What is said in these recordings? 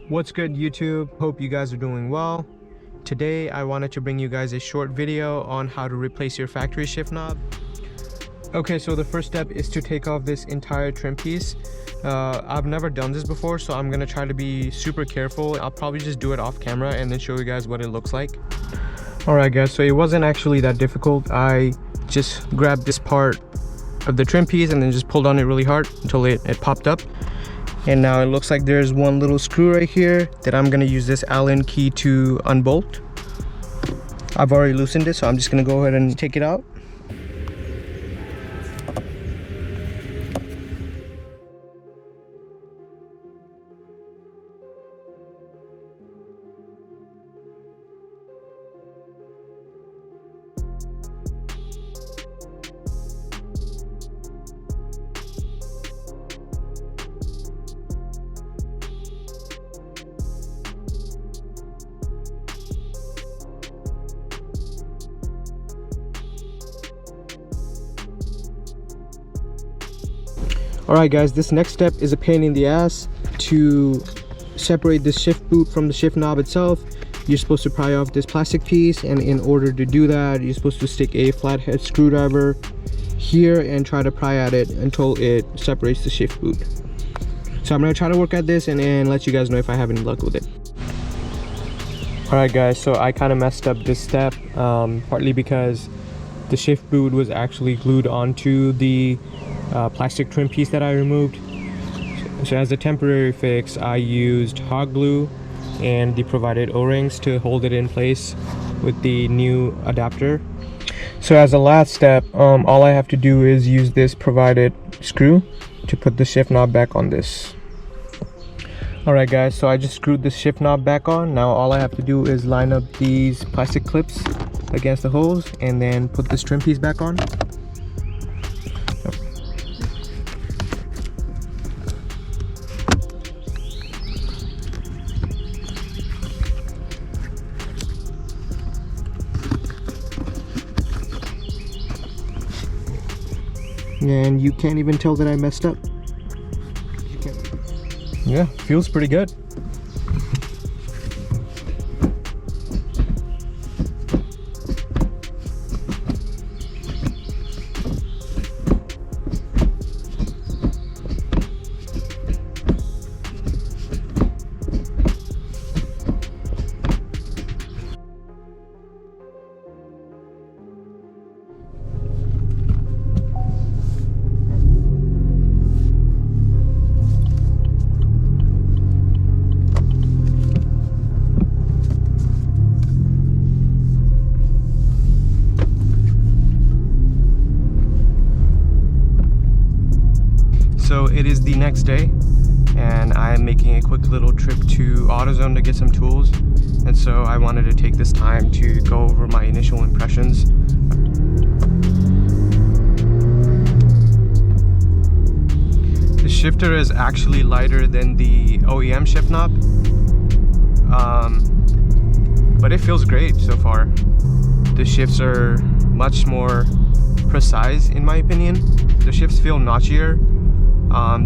What's good, YouTube? Hope you guys are doing well. Today I wanted to bring you guys a short video on how to replace your factory shift knob. Okay, so the first step is to take off this entire trim piece. I've never done this before, so I'm gonna try to be super careful. I'll probably just do it off camera and then show you guys what it looks like. Alright guys, so it wasn't actually that difficult. I just grabbed this part of the trim piece and then just pulled on it really hard until it popped up. And now it looks like there's one little screw right here that I'm gonna use this Allen key to unbolt. I've already loosened it, so I'm just gonna go ahead and take it out. Alright guys, this next step is a pain in the ass. To separate the shift boot from the shift knob itself, you're supposed to pry off this plastic piece, and in order to do that, you're supposed to stick a flathead screwdriver here and try to pry at it until it separates the shift boot. So I'm going to try to work at this and let you guys know if I have any luck with it. Alright guys, so I kind of messed up this step, partly because the shift boot was actually glued onto the plastic trim piece that I removed. So as a temporary fix, I used hot glue and the provided O-rings to hold it in place with the new adapter. So as a last step, all I have to do is use this provided screw to put the shift knob back on this. Alright guys, so I just screwed the shift knob back on. Now all I have to do is line up these plastic clips against the holes and then put this trim piece back on. And you can't even tell that I messed up. Yeah, feels pretty good. So it is the next day, and I am making a quick little trip to AutoZone to get some tools, and so I wanted to take this time to go over my initial impressions. The shifter is actually lighter than the OEM shift knob, but it feels great so far. The shifts are much more precise in my opinion. The shifts feel notchier.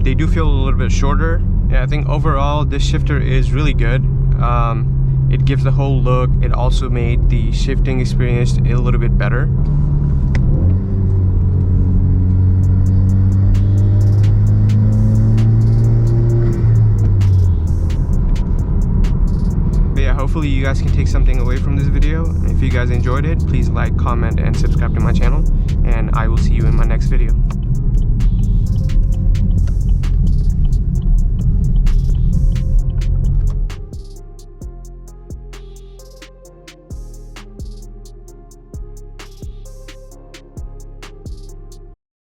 They do feel a little bit shorter. Yeah, I think overall this shifter is really good. It gives the whole look. It also made the shifting experience a little bit better. But yeah, hopefully you guys can take something away from this video. If you guys enjoyed it, please like, comment, and subscribe to my channel, and I will see you in my next video.